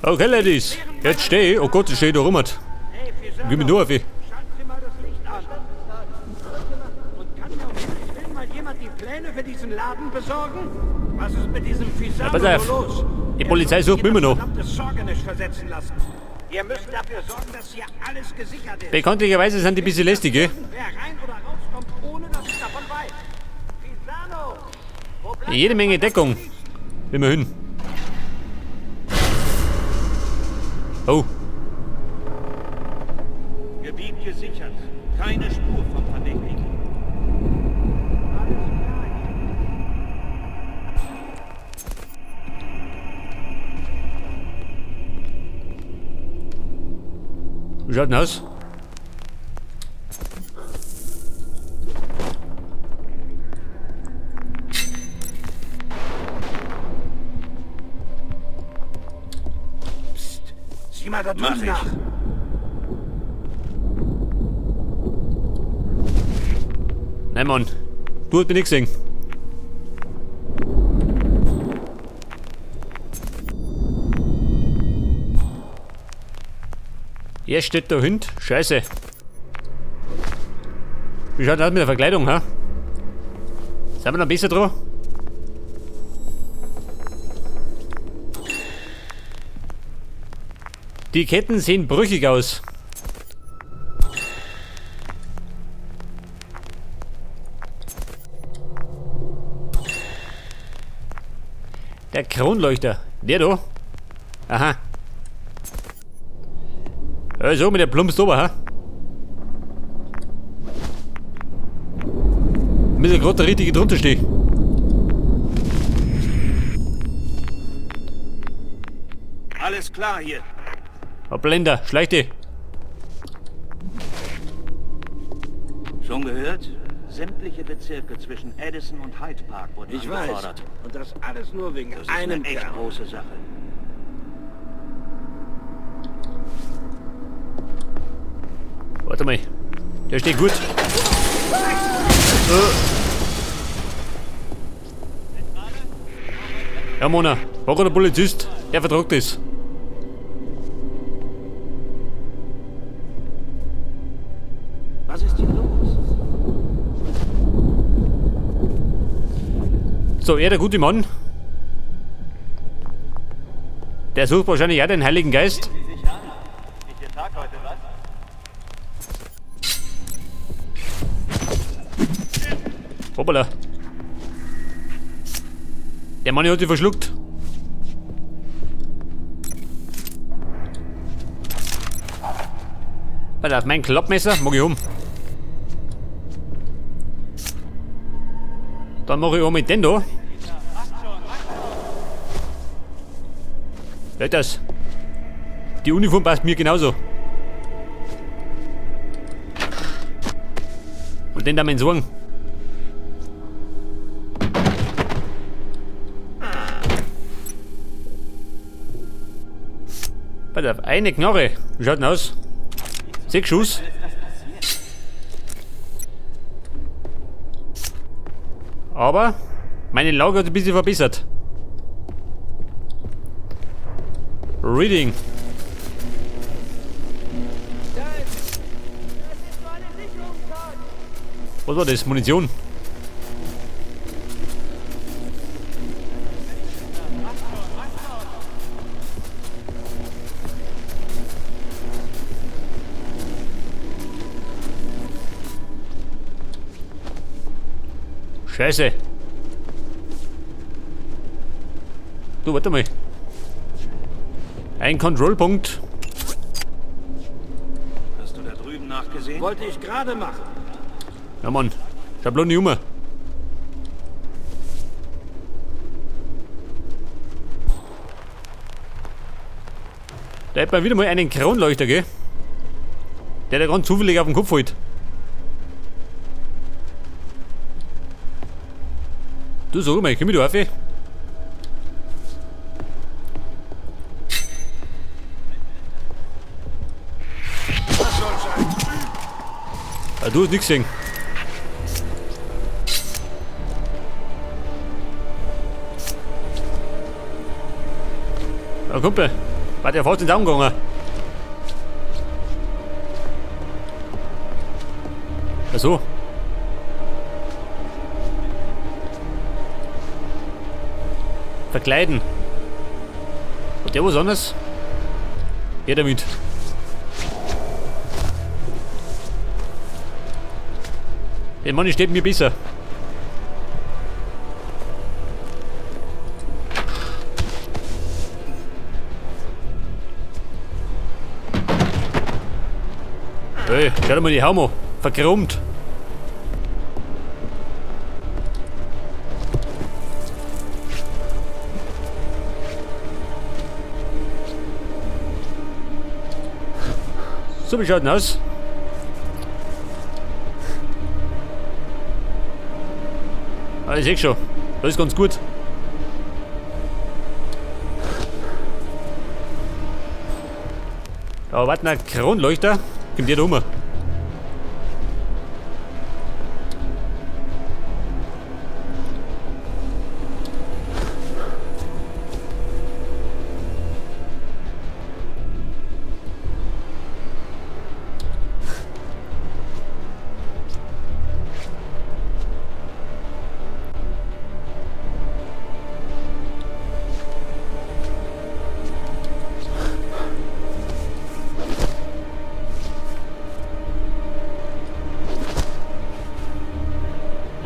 Okay, Ladies. Jetzt steh. Oh Gott, ich steh da rum. Gib mir nur auf. Schalten Sie mal das Licht an. Und kann mir um Himmels Willen mal jemand die Pläne für diesen Laden besorgen? Was ist mit diesem Fisano pass auf. los? Die Polizei sucht mich immer noch. Das Sorgenesch versetzen lassen. Ihr müsst dafür sorgen, dass hier alles gesichert ist. Bekanntlicherweise sind die ein bisschen lästig, gell? Wer rein oder rauskommt, ohne dass ich davon weiß. Fisano! Wo bleibt Jede Menge Deckung. Immerhin. Oh. Gebiet gesichert. Keine Spur vom Verdächtigen. Wie schaut denn aus? Sieh mal da drüben nach. Nein, Mann. Du hast mich nicht gesehen. Er steht da hinten. Scheiße. Wie schaut das mit der Verkleidung, ha? Sind wir noch besser dran? Die Ketten sehen brüchig aus. Der Kronleuchter. Der da? Aha. So mit der Plumpst ober, ha? Müssen gerade der richtige drunter stehen. Alles klar hier. Blender, schleich dich. Schon gehört? Sämtliche Bezirke zwischen Edison und Hyde Park wurden angefordert. Und das alles nur wegen einem echt große Sache. Warte mal. Der steht gut. Ja, Mona. War gerade der Polizist. Der vertragt das. Was ist hier los? So, er der gute Mann. Der sucht wahrscheinlich auch den Heiligen Geist. Hoppala. Der Mann hat sich verschluckt. Warte, auf mein Klappmesser mag ich um. Dann mache ich auch mit den da. Hört das? Die Uniform passt mir genauso. Und den da meinen Sorgen. Warte auf, eine Knarre. Wie schaut denn aus? 6 Schuss. Aber meine Lage hat ein bisschen verbessert. Reading. Was war das? Munition? Scheiße. Du, warte mal. Ein Kontrollpunkt. Hast du da drüben nachgesehen? Wollte ich gerade machen. Ja, Mann. Schau bloß nicht um. Da hat man wieder mal einen Kronleuchter, gell? Der ganz zufällig auf den Kopf fällt. Du, sag mal, komm ich da rauf? Ah, du hast nichts gesehen. Ja, Kumpel. War der fast ins Augen gegangen. Ach so. Verkleiden. Und der was anderes? Geh damit. Der Mann steht mir besser. Hey, schau dir mal die Haum an. Verkrummt. So, wie schaut denn aus? Ah, ich sehe schon. Das ist ganz gut. Da warten ein Kronleuchter. Kommt der da rum.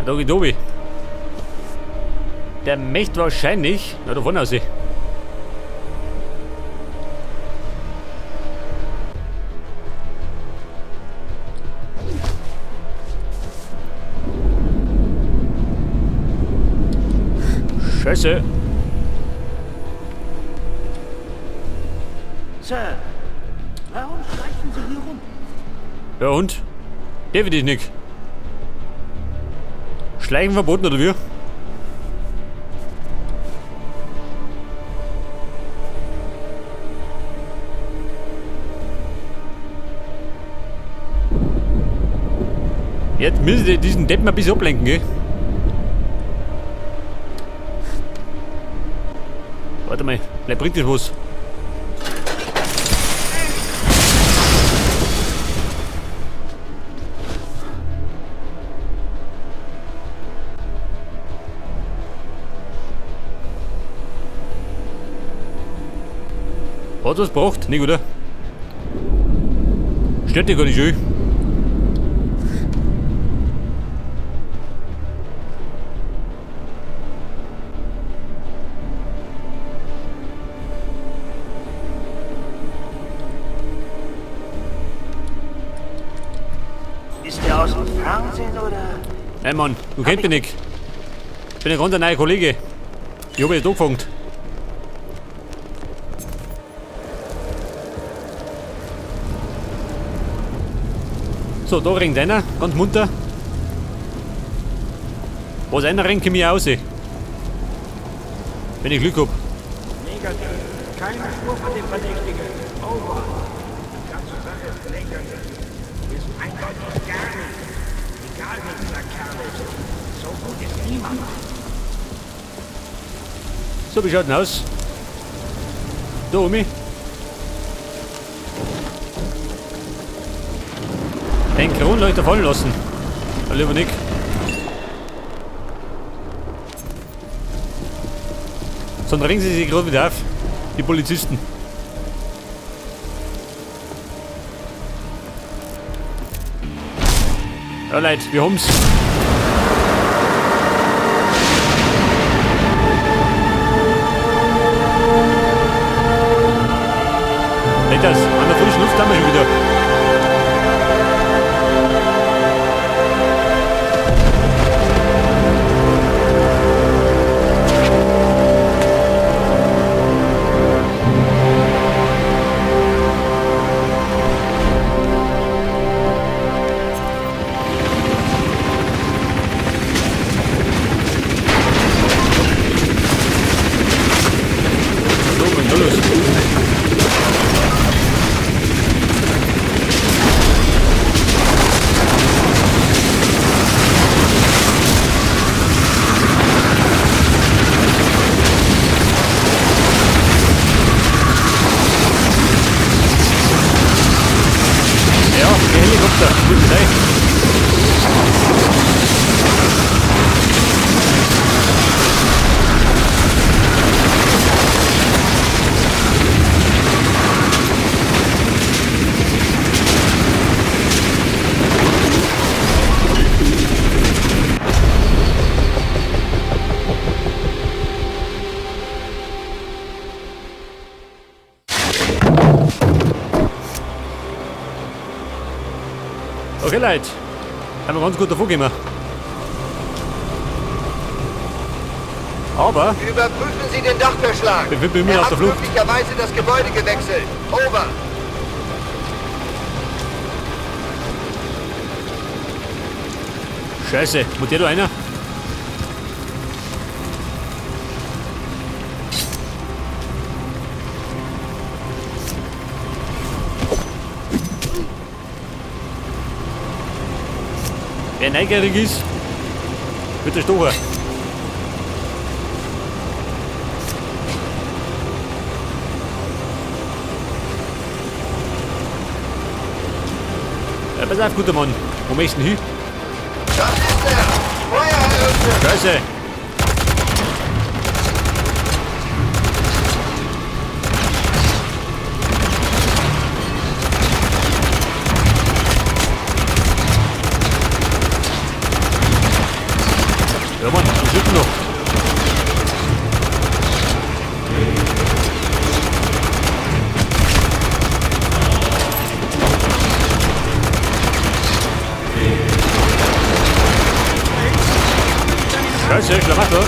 Da geht oben. Der möchte wahrscheinlich. Na, da vorne aus. Scheiße. Sir, warum schleichen Sie hier rum? Ja und? Definitiv nicht. Schleichen verboten oder wie? Jetzt müssen Sie diesen Deppen ein bisschen ablenken, gell? Warte mal, vielleicht bringt das was. Hat was gebracht? Nicht, oder? Stört dich gar nicht schön. Ist der aus dem Fernsehen oder? Nein, Mann, du kennst mich nicht. Ich bin ein ganz neuer Kollege. Ich habe jetzt angefangen. So, da rennt einer, ganz munter. Was einer rennt, komm ich raus. Wenn ich Glück hab. Negativ. Keine Spur von dem Verdächtigen. Over. Die ganze Sache ist lächerlich. Wir sind eindeutig gar nicht. Egal wie dieser Kerl ist. So gut ist niemand. So, wie schaut denn aus? Da, Omi. Den Kronleuchter fallen lassen. Ja, lieber nicht. Sonst regen sie sich gerade wieder auf. Die Polizisten. Ja, Leute, wir haben's. Seht das? An der frischen Luft haben wir schon wieder. So, los. Okay, Leute. Haben wir ganz gut davon gekommen. Aber Überprüfen Sie den Dachbeschlag. wir sind immer Er auf hat der Flucht. möglicherweise das Gebäude gewechselt. Over. Scheiße, muss der da einer? Wer neugierig ist, wird der Stocher. Ja, pass auf, guter Mann. Wo möchtest du denn hin? Das ist er. Feuer eröffnen. Scheiße! Ja Mann, wir schütten noch. Scheiße, Schlamassel.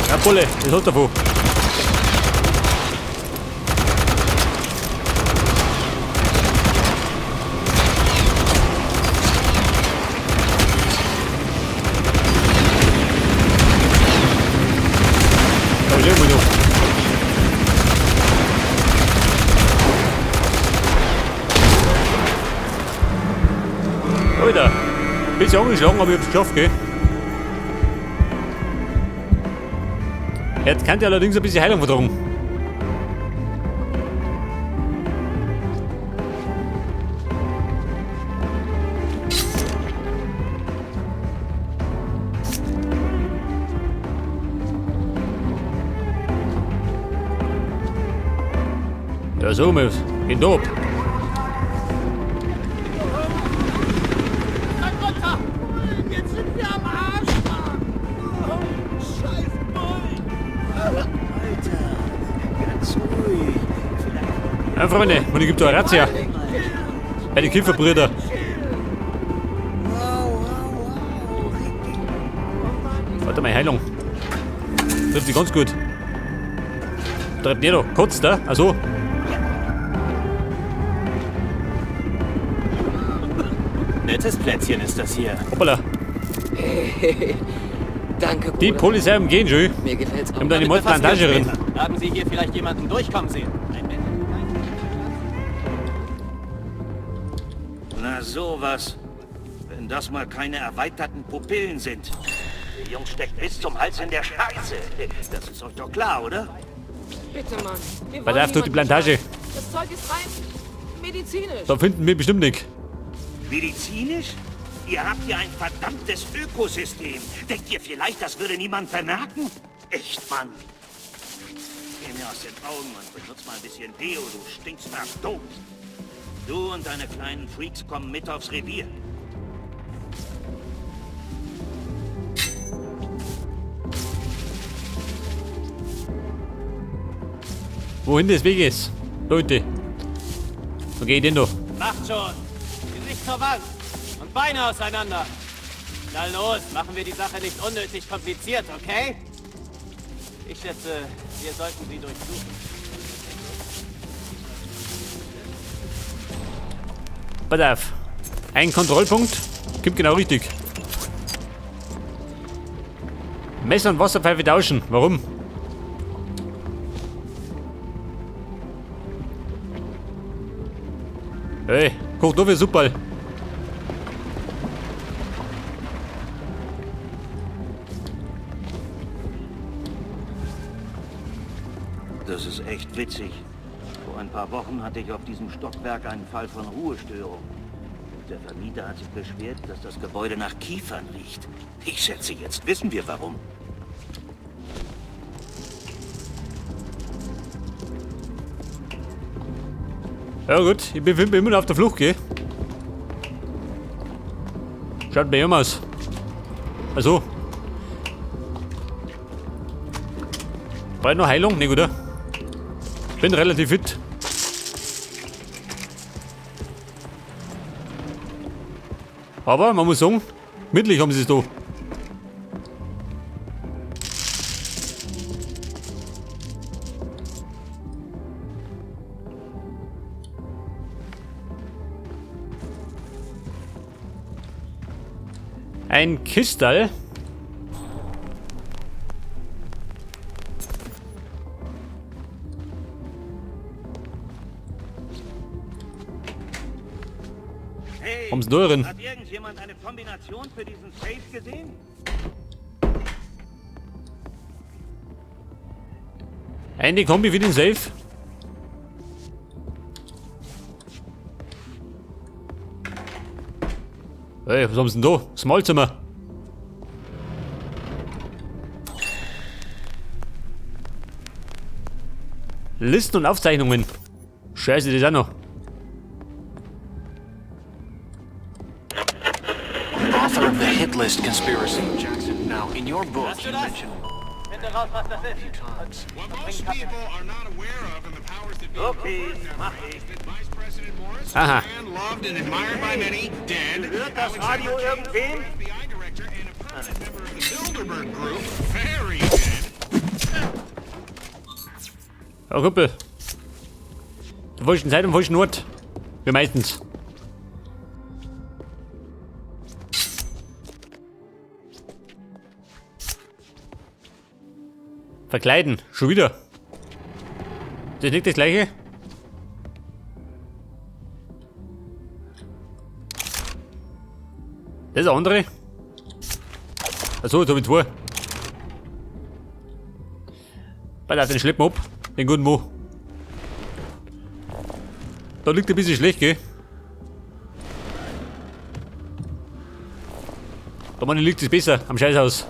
Ja, Bulle, das hat davon. Da sehen wir noch. Alter, bisschen angeschlagen, aber ich hab's geschafft, gell? Jetzt kann der allerdings ein bisschen Heilung vertragen. Ja, so, Maus. Gehen da ab. runter! Jetzt sind wir am Arsch, Mann! Oh, scheiß Boy! Alter, ganz ruhig. Vielleicht Ja, Freunde, man gibt da eine Razzia. Bei den Kifferbrüder. Warte mal, Heilung. Trifft die ganz gut. Trifft der da. Kotzt da. Also. Nettes Plätzchen ist das hier. Hoppala. Danke, Bruder. Die Polizei umgehen schon. Mir gefällt's auch. Wir haben da eine Damit befassen wir uns Mordplantage drin. später. Haben Sie hier vielleicht jemanden durchkommen sehen? Na sowas. Wenn das mal keine erweiterten Pupillen sind. Der Jungs steckt bis zum Hals in der Scheiße. Das ist euch doch klar, oder? Bitte, Mann. Wir Bei wollen der auf die niemanden Plantage. schaden. Das Zeug ist rein medizinisch. Da finden wir bestimmt nicht. Medizinisch? Ihr habt hier ein verdammtes Ökosystem. Denkt ihr vielleicht, das würde niemand bemerken? Echt, Mann. Geh mir aus den Augen und benutz mal ein bisschen Deo, du stinkst nach Tod. Du und deine kleinen Freaks kommen mit aufs Revier. Wohin des Weges? Leute. Wo geht denn da? Macht schon! Gesicht zur Wand! Und Beine auseinander! Na los, machen wir die Sache nicht unnötig kompliziert, okay? Ich schätze, wir sollten sie durchsuchen. Pass auf. Ein Kontrollpunkt. Gibt genau richtig. Messer und Wasserpfeife tauschen. Warum? Hey, koch doch für Super. Das ist echt witzig. Vor ein paar Wochen hatte ich auf diesem Stockwerk einen Fall von Ruhestörung. Der Vermieter hat sich beschwert, dass das Gebäude nach Kiefern riecht. Ich schätze, jetzt wissen wir warum. Ja gut, ich bin immer noch auf der Flucht, gell? Schaut bei ihm aus. Also, Bald noch Heilung? Ne, oder? Bin relativ fit. Aber man muss sagen, mittlich haben sie es da. Ein Kistal. Hey, Haben's da drin? hat irgendjemand eine Kombination für diesen Safe gesehen? Eine Kombi für den Safe. Hey, was haben sie denn da? Das Mahlzimmer. Listen und Aufzeichnungen. Scheiße, das auch noch. Author of the hit list conspiracy, Jackson. Now, in your book, Hörst du you das? mention Finde raus, was das a few ist. times. What most people are not aware of and the powers that be Okay, never mach is ich. that Vice President Morris, Aha. a man loved and admired by many, dead. Hört das Alexander Radio Cage, irgendwen? FBI director and a permanent member of the Bilderberg Group, very dead. Ja, Kumpel. Der falschen Zeit am falschen Ort. Wie meistens. Verkleiden. Schon wieder. Das ist nicht das gleiche? Das ist der andere. Achso, jetzt hab ich zwei. Pass auf, den schleppen wir ab. Den guten Mo. Da liegt ein bisschen schlecht, gell? Da meine liegt es besser am Scheißhaus.